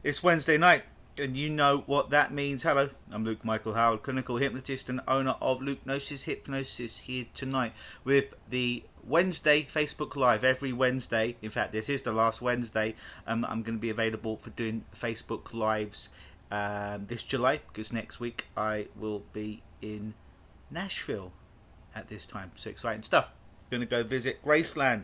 It's Wednesday night, and you know what that means. Hello, I'm Luke Michael Howard, clinical hypnotist and owner of Hypnosis. Here tonight with the Wednesday Facebook Live. Every Wednesday, in fact, this is the last Wednesday. I'm going to be available for doing Facebook Lives this July, because next week I will be in Nashville at this time. So exciting stuff. Going to go visit Graceland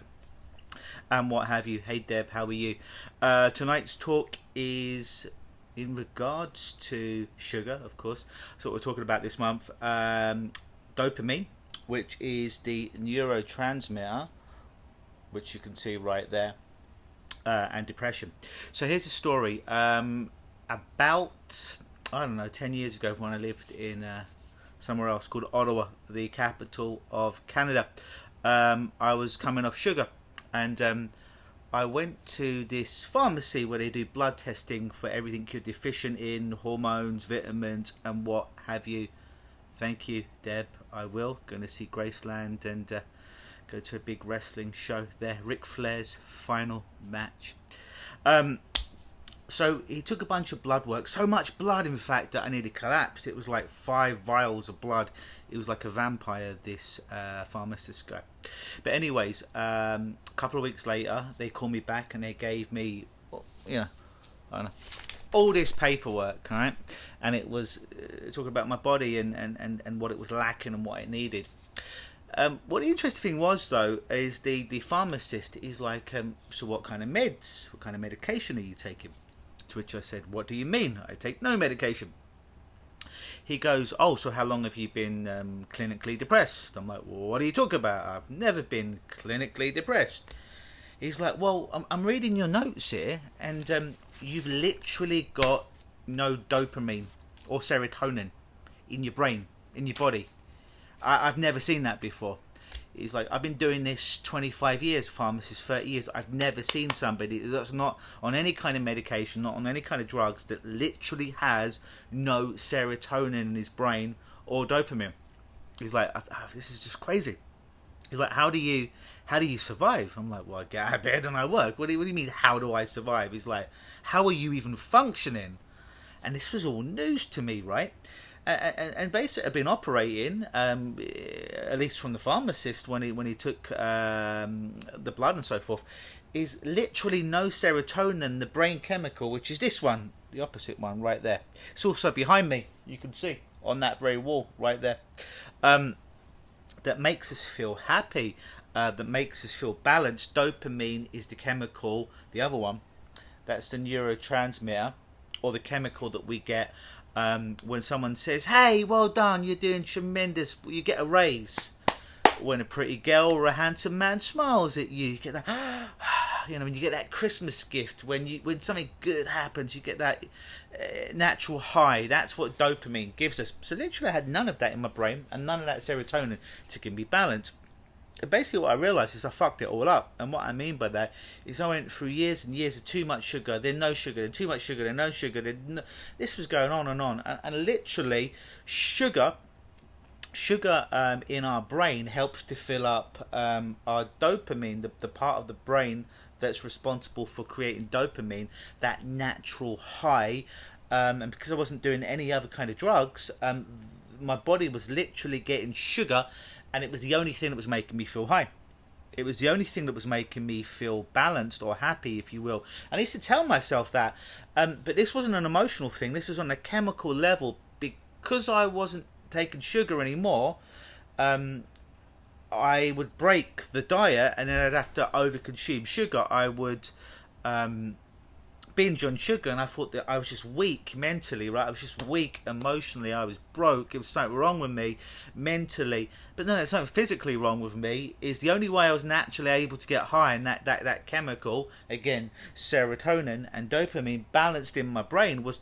and what have you. Hey Deb, how are you? Tonight's talk is in regards to sugar, of course. So what we're talking about this month, dopamine, which is the neurotransmitter, which you can see right there, and depression. So here's a story. About, I don't know, 10 years ago, when I lived in somewhere else called Ottawa, the capital of Canada, I was coming off sugar. And I went to this pharmacy where they do blood testing for everything you're deficient in, hormones, vitamins, and what have you. Thank you, Deb. I will. Going to see Graceland and go to a big wrestling show there. Ric Flair's final match. So he took a bunch of blood work. So much blood, in fact, that I nearly collapsed. It was like 5 vials of blood. It was like a vampire, this pharmacist guy. But anyways, a couple of weeks later, they called me back and they gave me, you know, I don't know, all this paperwork, all right? And it was talking about my body and what it was lacking and what it needed. What the interesting thing was, though, is the pharmacist is like, so what kind of meds, what kind of medication are you taking? To which I said, what do you mean? I take no medication. He goes, oh, so how long have you been clinically depressed? I'm like, well, what are you talking about? I've never been clinically depressed. He's like, well, I'm reading your notes here, and you've literally got no dopamine or serotonin in your brain, in your body. I've never seen that before. He's like, I've been doing this 25 years, pharmacist, 30 years. I've never seen somebody that's not on any kind of medication, not on any kind of drugs, that literally has no serotonin in his brain or dopamine. He's like, this is just crazy. He's like, how do you survive? I'm like, well, I get out of bed and I work. What do you mean, how do I survive? He's like, how are you even functioning? And this was all news to me, right? And basically, I've been operating, at least from the pharmacist when he took the blood and so forth, is literally no serotonin, the brain chemical, which is this one, the opposite one right there. It's also behind me, you can see on that very wall right there, that makes us feel happy, that makes us feel balanced. Dopamine is the chemical, the other one, that's the neurotransmitter, or the chemical that we get when someone says, hey, well done, you're doing tremendous, you get a raise. When a pretty girl or a handsome man smiles at you, you get that, you know, when you get that Christmas gift, when something good happens, you get that natural high. That's what dopamine gives us. So literally I had none of that in my brain and none of that serotonin to give me balance. Basically what I realised is I fucked it all up. And what I mean by that is I went through years and years of too much sugar, then no sugar, then too much sugar, then no sugar. This was going on. And literally sugar in our brain helps to fill up our dopamine, the part of the brain that's responsible for creating dopamine, that natural high. And because I wasn't doing any other kind of drugs, my body was literally getting sugar, and it was the only thing that was making me feel high. It was the only thing that was making me feel balanced or happy, if you will. And I used to tell myself that. But this wasn't an emotional thing. This was on a chemical level. Because I wasn't taking sugar anymore, I would break the diet and then I'd have to overconsume sugar. I would binge on sugar, and I thought that I was just weak mentally, right? I was just weak emotionally. I was broke. It was something wrong with me mentally. But no, there's something physically wrong with me. Is the only way I was naturally able to get high, and that chemical, again, serotonin and dopamine balanced in my brain was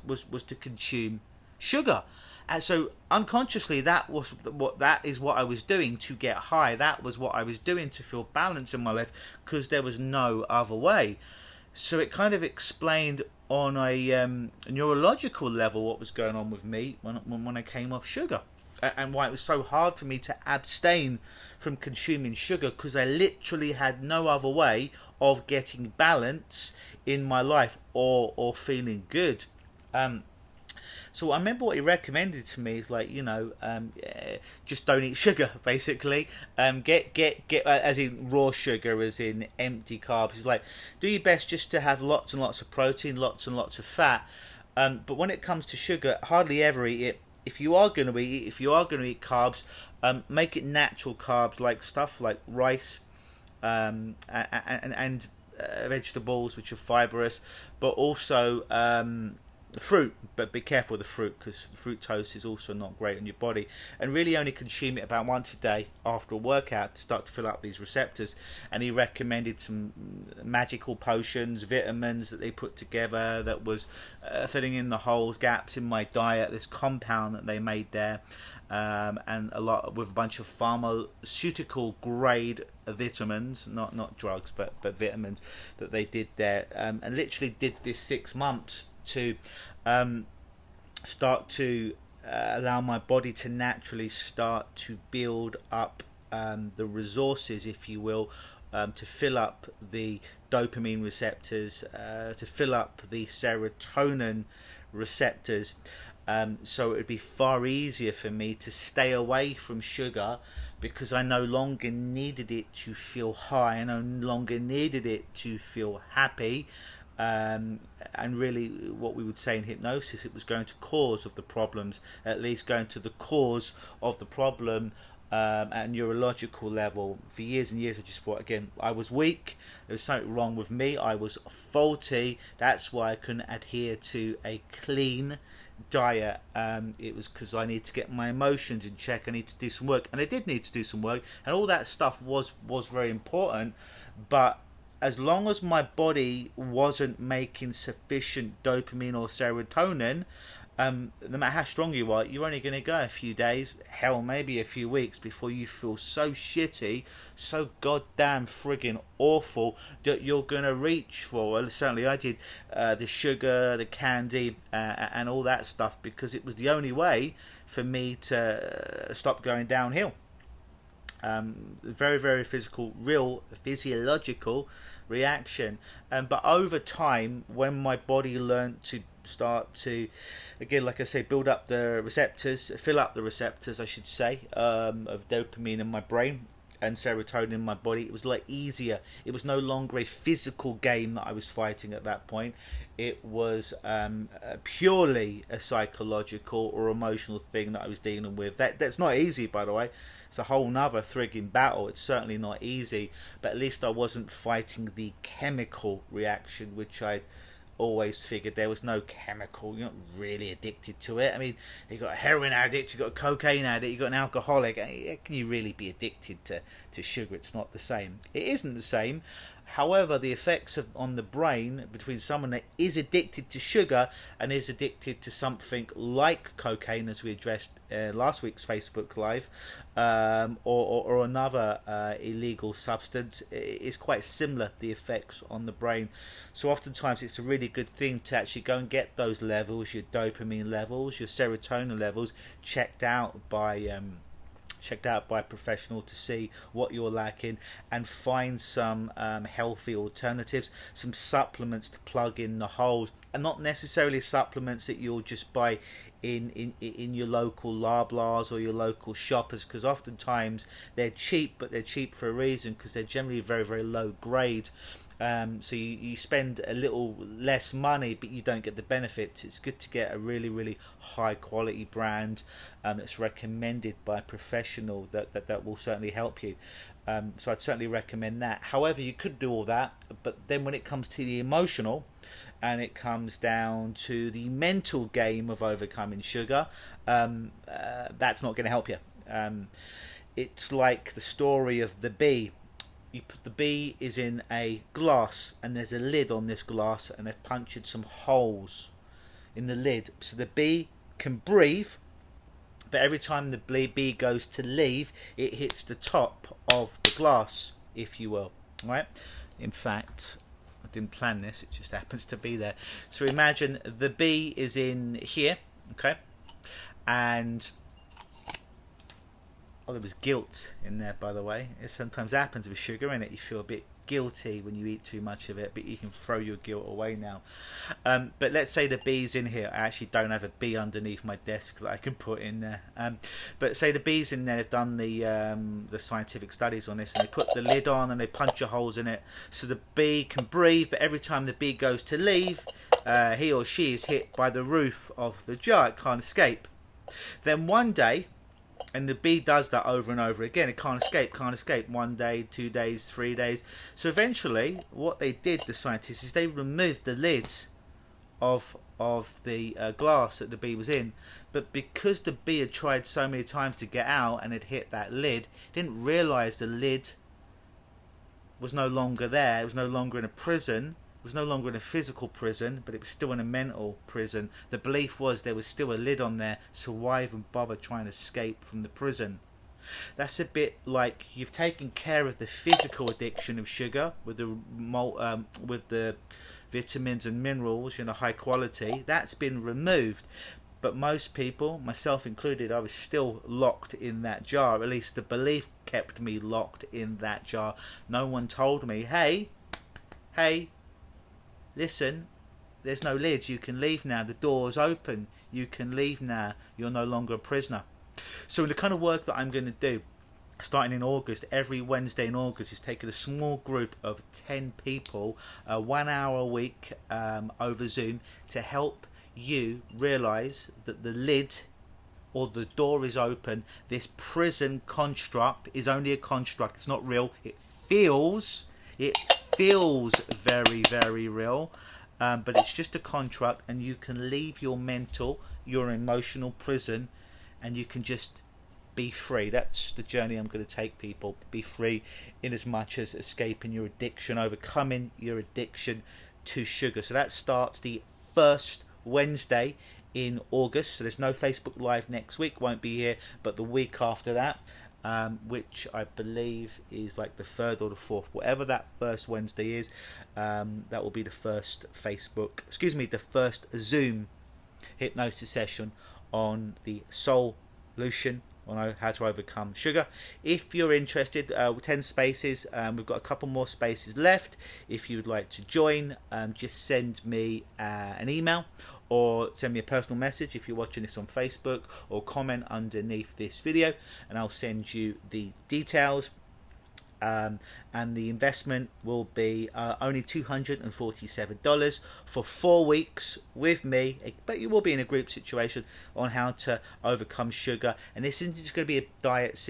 to consume sugar. And so unconsciously, that is what I was doing to get high. That was what I was doing to feel balance in my life, because there was no other way. So it kind of explained on a neurological level what was going on with me when I came off sugar, and why it was so hard for me to abstain from consuming sugar, because I literally had no other way of getting balance in my life, or feeling good. So I remember what he recommended to me is like, just don't eat sugar, basically. Get as in raw sugar, as in empty carbs. He's like, do your best just to have lots and lots of protein, lots and lots of fat. But when it comes to sugar, hardly ever eat it. If you are going to eat carbs, make it natural carbs, like stuff like rice, and vegetables, which are fibrous, but also fruit. But be careful with the fruit, because fructose is also not great on your body. And really only consume it about once a day after a workout to start to fill up these receptors. And he recommended some magical potions, vitamins that they put together that was filling in the holes, gaps in my diet. This compound that they made there, and a lot with a bunch of pharmaceutical grade vitamins, not drugs, but vitamins that they did there, and literally did this 6 months to start to allow my body to naturally start to build up the resources, if you will, to fill up the dopamine receptors, to fill up the serotonin receptors. So it would be far easier for me to stay away from sugar, because I no longer needed it to feel high, I no longer needed it to feel happy. And really what we would say in hypnosis, it was going to cause of the problems, at least going to the cause of the problem at a neurological level. For years and years I just thought, again, I was weak, there was something wrong with me, I was faulty, that's why I couldn't adhere to a clean diet. It was because I need to get my emotions in check, I need to do some work, and I did need to do some work, and all that stuff was very important. But as long as my body wasn't making sufficient dopamine or serotonin, no matter how strong you are, you're only going to go a few days, hell, maybe a few weeks, before you feel so shitty, so goddamn friggin' awful, that you're going to reach for, well, certainly I did, the sugar, the candy, and all that stuff, because it was the only way for me to stop going downhill. Very, very physical, real physiological reaction. But over time, when my body learned to start to, again, like I say, build up the receptors, fill up the receptors, I should say, of dopamine in my brain and serotonin in my body, it was like easier. It was no longer a physical game that I was fighting at that point. It was purely a psychological or emotional thing that I was dealing with. That's not easy, by the way. It's a whole nother frigging battle. It's certainly not easy, but at least I wasn't fighting the chemical reaction, which I always figured there was no chemical. You're not really addicted to it. I mean, you've got a heroin addict, you've got a cocaine addict, you've got an alcoholic. Can you really be addicted to sugar? It's not the same. It isn't the same. However, the effects on the brain between someone that is addicted to sugar and is addicted to something like cocaine, as we addressed last week's Facebook Live, or another illegal substance, is quite similar, the effects on the brain. So oftentimes it's a really good thing to actually go and get those levels, your dopamine levels, your serotonin levels, checked out by a professional to see what you're lacking, and find some healthy alternatives, some supplements to plug in the holes, and not necessarily supplements that you'll just buy in your local Loblaws or your local shoppers, because oftentimes they're cheap, but they're cheap for a reason, because they're generally very, very low grade. So you spend a little less money, but you don't get the benefits. It's good to get a really, really high quality brand that's recommended by a professional that will certainly help you. So I'd certainly recommend that. However, you could do all that, but then when it comes to the emotional, and it comes down to the mental game of overcoming sugar, that's not going to help you. It's like the story of the bee. The bee is in a glass, and there's a lid on this glass, and they've punctured some holes in the lid so the bee can breathe, but every time the bee goes to leave, it hits the top of the glass, if you will. Right? In fact, I didn't plan this, it just happens to be there. So imagine the bee is in here, okay, and there was guilt in there, by the way. It sometimes happens with sugar, innit? You feel a bit guilty when you eat too much of it, but you can throw your guilt away now. But let's say the bee's in here. I actually don't have a bee underneath my desk that I can put in there. But say the bee's in there, they've done the scientific studies on this, and they put the lid on and they puncture holes in it so the bee can breathe, but every time the bee goes to leave, he or she is hit by the roof of the jar. It can't escape. Then one day, and the bee does that over and over again, it can't escape. 1 day, 2 days, 3 days. So eventually what they did, the scientists, is they removed the lid of the glass that the bee was in. But because the bee had tried so many times to get out and had hit that lid, didn't realise the lid was no longer there. It was no longer in a prison. It was no longer in a physical prison, but it was still in a mental prison. The belief was there was still a lid on there, so why even bother trying to escape from the prison? That's a bit like you've taken care of the physical addiction of sugar with the vitamins and minerals, high quality. That's been removed. But most people, myself included, I was still locked in that jar. At least the belief kept me locked in that jar. No one told me, hey, listen, there's no lid, you can leave now, the door's open, you can leave now, you're no longer a prisoner. So the kind of work that I'm going to do, starting in August, every Wednesday in August, is taking a small group of 10 people, 1 hour a week over Zoom, to help you realise that the lid or the door is open. This prison construct is only a construct, it's not real. It feels very, very real, but it's just a contract, and you can leave your mental, your emotional prison, and you can just be free. That's the journey I'm going to take people. Be free in as much as escaping your addiction, overcoming your addiction to sugar. So that starts the first Wednesday in August. So there's no Facebook Live next week, won't be here, but the week after that, which I believe is like the 3rd or the 4th, whatever that first Wednesday is, that will be the first the first Zoom hypnosis session on the solution on how to overcome sugar. If you're interested, 10 spaces, we've got a couple more spaces left. If you'd like to join, just send me an email, or send me a personal message if you're watching this on Facebook, or comment underneath this video, and I'll send you the details. And the investment will be only $247 for 4 weeks with me, but you will be in a group situation on how to overcome sugar. And this isn't just going to be a diet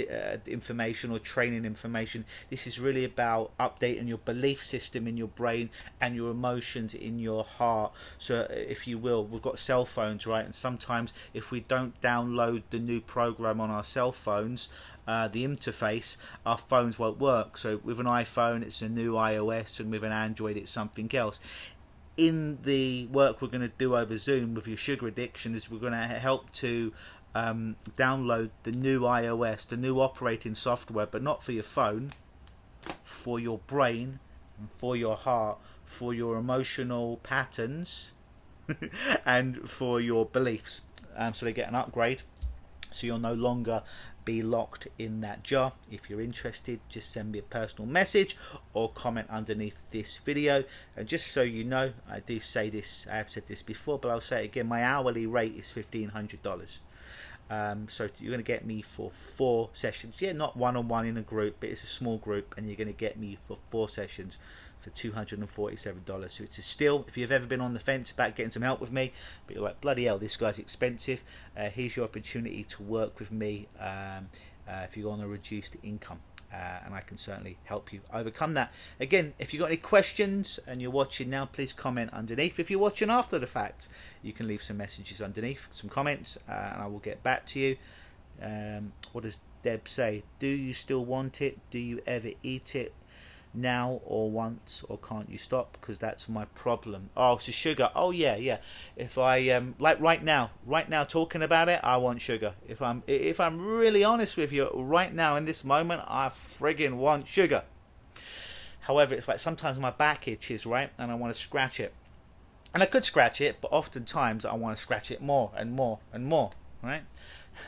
information or training information. This is really about updating your belief system in your brain and your emotions in your heart. So if you will, we've got cell phones, right? And sometimes if we don't download the new program on our cell phones, the interface, our phones won't work. So with an iPhone, it's a new iOS, and with an Android, it's something else. In the work we're going to do over Zoom with your sugar addiction, is we're going to help to download the new iOS, the new operating software, but not for your phone, for your brain, and for your heart, for your emotional patterns, and for your beliefs. So they get an upgrade, so you'll no longer be locked in that jar. If you're interested, just send me a personal message or comment underneath this video. And just so you know, I do say this, I have said this before, but I'll say it again, my hourly rate is $1,500. So you're going to get me for 4 sessions. Yeah, not one-on-one in a group, but it's a small group, and you're going to get me for 4 sessions for $247. So it's a steal. If you've ever been on the fence about getting some help with me, but you're like, bloody hell, this guy's expensive, here's your opportunity to work with me if you're on a reduced income. And I can certainly help you overcome that. Again, if you've got any questions and you're watching now, please comment underneath. If you're watching after the fact, you can leave some messages underneath, some comments, and I will get back to you. What does Deb say? Do you still want it? Do you ever eat it? Now or once, or can't you stop? Because that's my problem. Oh, so sugar. Oh yeah. If I like right now talking about it, I want sugar. If I'm really honest with you, right now in this moment, I friggin' want sugar. However, it's like sometimes my back itches, right, and I want to scratch it, and I could scratch it, but oftentimes I want to scratch it more and more and more, right?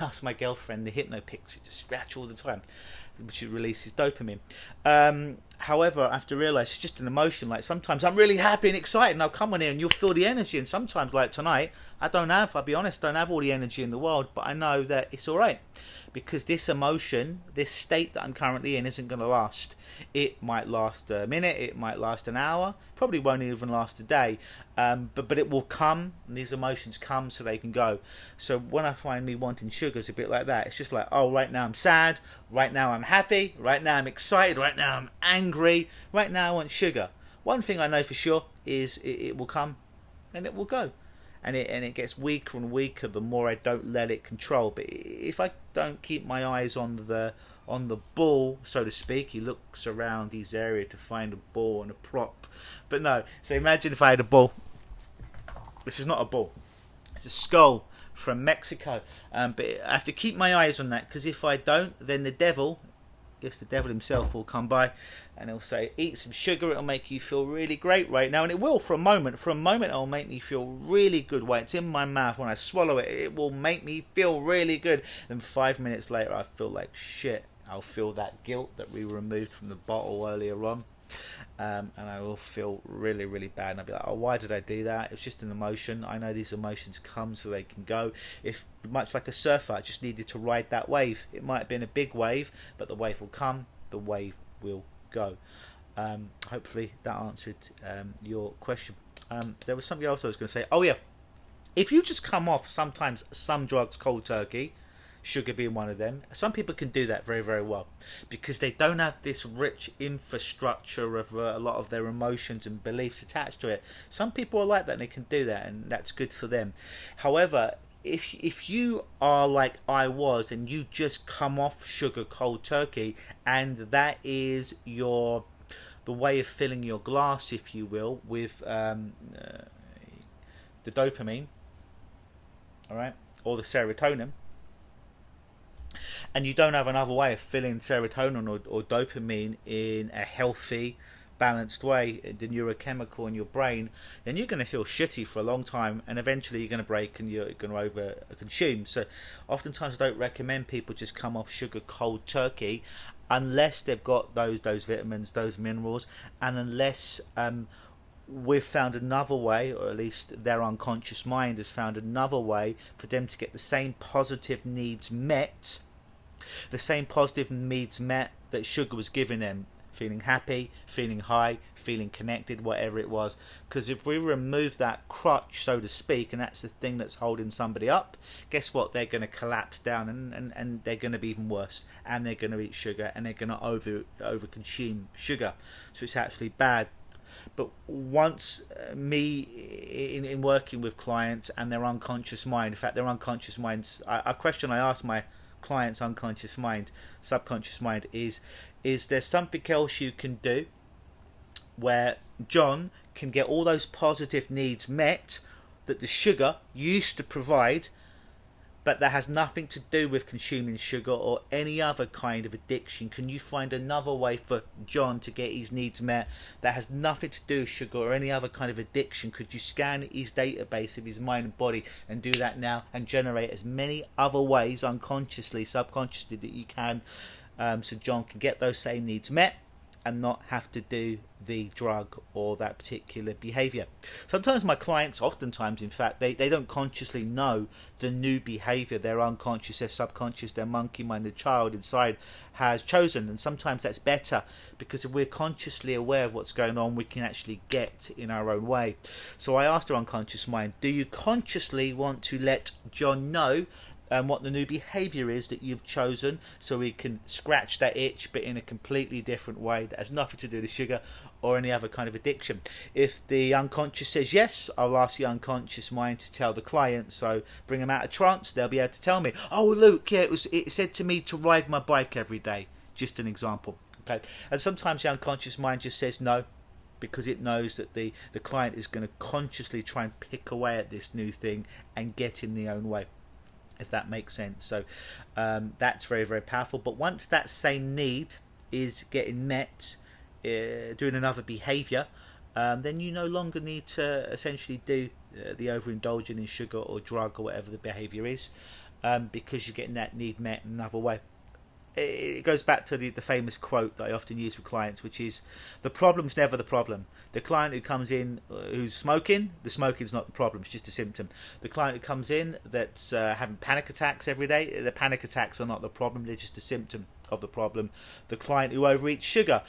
Ask my girlfriend, the hypno picks, to scratch all the time, which releases dopamine. However, I have to realise it's just an emotion. Like sometimes I'm really happy and excited, and I'll come on here and you'll feel the energy. And sometimes, like tonight, I'll be honest, don't have all the energy in the world, but I know that it's all right, because this emotion, this state that I'm currently in, isn't going to last. It might last a minute, it might last an hour, probably won't even last a day, but it will come, and these emotions come so they can go. So when I find me wanting sugar, it's a bit like that. It's just like, oh, right now I'm sad, right now I'm happy, right now I'm excited, right now I'm angry, right now I want sugar. One thing I know for sure is it will come and it will go. And it gets weaker and weaker the more I don't let it control. But if I don't keep my eyes on the ball, so to speak, he looks around his area to find a ball and a prop. But no, so imagine if I had a ball. This is not a ball. It's a skull from Mexico. But I have to keep my eyes on that, because if I don't, then the devil himself will come by and he'll say, eat some sugar, it'll make you feel really great right now. And it will for a moment. It'll make me feel really good while it's in my mouth. When I swallow it, it will make me feel really good. And 5 minutes later, I feel like shit. I'll feel that guilt that we removed from the bottle earlier on. And I will feel really, really bad. And I'll be like, oh, why did I do that? It's just an emotion. I know these emotions come so they can go. If, much like a surfer, I just needed to ride that wave. It might have been a big wave, but the wave will come, the wave will go. Hopefully that answered your question. There was something else I was going to say. Oh yeah, if you just come off sometimes some drugs cold turkey, sugar being one of them, some people can do that very, very well, because they don't have this rich infrastructure of a lot of their emotions and beliefs attached to it. Some people are like that and they can do that, and that's good for them. However, if you are like I was and you just come off sugar cold turkey, and that is the way of filling your glass, if you will, with the dopamine, all right, or the serotonin, and you don't have another way of filling serotonin or dopamine in a healthy, balanced way, the neurochemical in your brain, then you're going to feel shitty for a long time, and eventually you're going to break and you're going to over consume. So oftentimes I don't recommend people just come off sugar cold turkey unless they've got those vitamins, those minerals, and unless we've found another way, or at least their unconscious mind has found another way for them to get the same positive needs met, that sugar was giving them. Feeling happy, feeling high, feeling connected, whatever it was. Because if we remove that crutch, so to speak, and that's the thing that's holding somebody up, guess what? They're going to collapse down, and they're going to be even worse. And they're going to eat sugar, and they're going to over consume sugar. So it's actually bad. But once in working with clients and their unconscious mind, in fact, their unconscious minds, a question I ask my client's unconscious mind, subconscious mind, is there something else you can do where John can get all those positive needs met that the sugar used to provide, but that has nothing to do with consuming sugar or any other kind of addiction? Can you find another way for John to get his needs met that has nothing to do with sugar or any other kind of addiction? Could you scan his database of his mind and body and do that now and generate as many other ways, unconsciously, subconsciously, that you can, so John can get those same needs met and not have to do the drug or that particular behaviour? Sometimes my clients, oftentimes in fact, they don't consciously know the new behaviour their unconscious, their subconscious, their monkey mind, the child inside has chosen. And sometimes that's better, because if we're consciously aware of what's going on, we can actually get in our own way. So I asked our unconscious mind, do you consciously want to let John know what the new behaviour is that you've chosen, so we can scratch that itch, but in a completely different way that has nothing to do with sugar or any other kind of addiction? If the unconscious says yes, I'll ask the unconscious mind to tell the client. So bring them out of trance, they'll be able to tell me, oh Luke, yeah, it said to me to ride my bike every day. Just an example. Okay. And sometimes the unconscious mind just says no, because it knows that the client is going to consciously try and pick away at this new thing and get in their own way, if that makes sense. So that's very, very powerful. But once that same need is getting met, doing another behaviour, then you no longer need to essentially do the overindulging in sugar or drug or whatever the behaviour is, because you're getting that need met in another way. it goes back to the famous quote that I often use with clients, which is, the problem's never the problem. The client who comes in who's smoking, the smoking's not the problem, it's just a symptom. The client who comes in that's having panic attacks every day, the panic attacks are not the problem, they're just a symptom of the problem. The client who overeats sugar,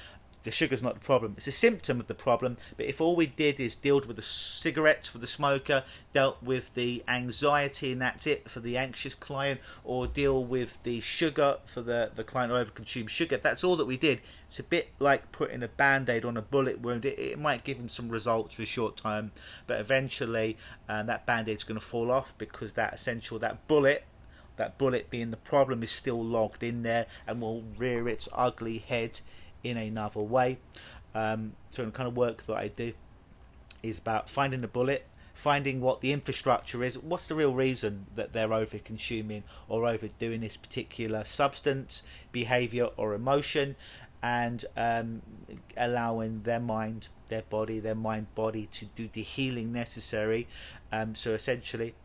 the sugar's not the problem, it's a symptom of the problem. But if all we did is deal with the cigarettes for the smoker, dealt with the anxiety and that's it for the anxious client, or deal with the sugar for the client who overconsumes sugar, if that's all that we did, it's a bit like putting a band-aid on a bullet wound. It might give him some results for a short time, but eventually that band-aid's going to fall off, because that bullet being the problem is still logged in there and will rear its ugly head in another way. So the kind of work that I do is about finding the bullet, finding what the infrastructure is, what's the real reason that they're over consuming or overdoing this particular substance, behavior or emotion, and allowing their mind, their mind body to do the healing necessary. So essentially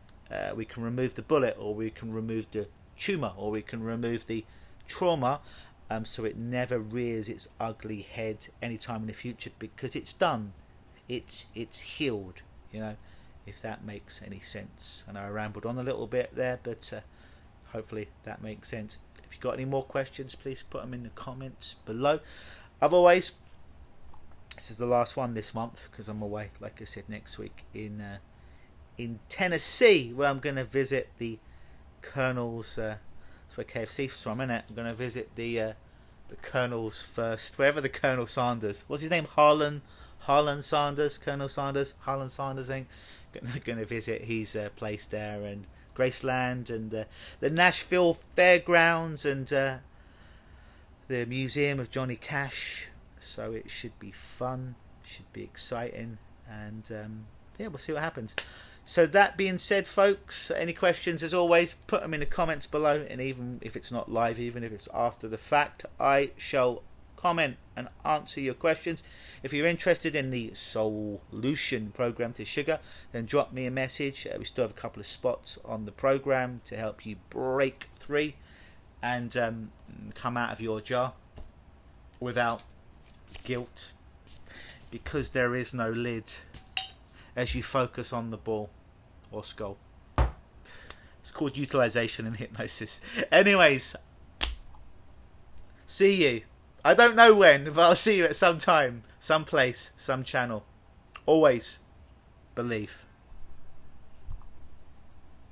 we can remove the bullet, or we can remove the tumor, or we can remove the trauma, so it never rears its ugly head anytime in the future, because it's done, it's healed, if that makes any sense. I know I rambled on a little bit there, but hopefully that makes sense. If you've got any more questions, please put them in the comments below. Otherwise, this is the last one this month, because I'm away, like I said, next week in Tennessee, where I'm going to visit the Colonel's. That's where KFC's from, isn't it? I'm going to visit the Colonel's first, wherever the Colonel Sanders. What's his name? Harlan Sanders, Colonel Sanders, Harlan Sanders. Going to visit his place there, and Graceland, and the Nashville Fairgrounds, and the Museum of Johnny Cash. So it should be fun, should be exciting, and yeah, we'll see what happens. So that being said, folks, any questions, as always, put them in the comments below, and even if it's not live, even if it's after the fact, I shall comment and answer your questions. If you're interested in the solution program to sugar, then drop me a message. We still have a couple of spots on the program to help you break free and come out of your jar without guilt, because there is no lid, as you focus on the ball or skull. It's called utilization and hypnosis. Anyways, see you. I don't know when, but I'll see you at some time, some place, some channel. Always believe.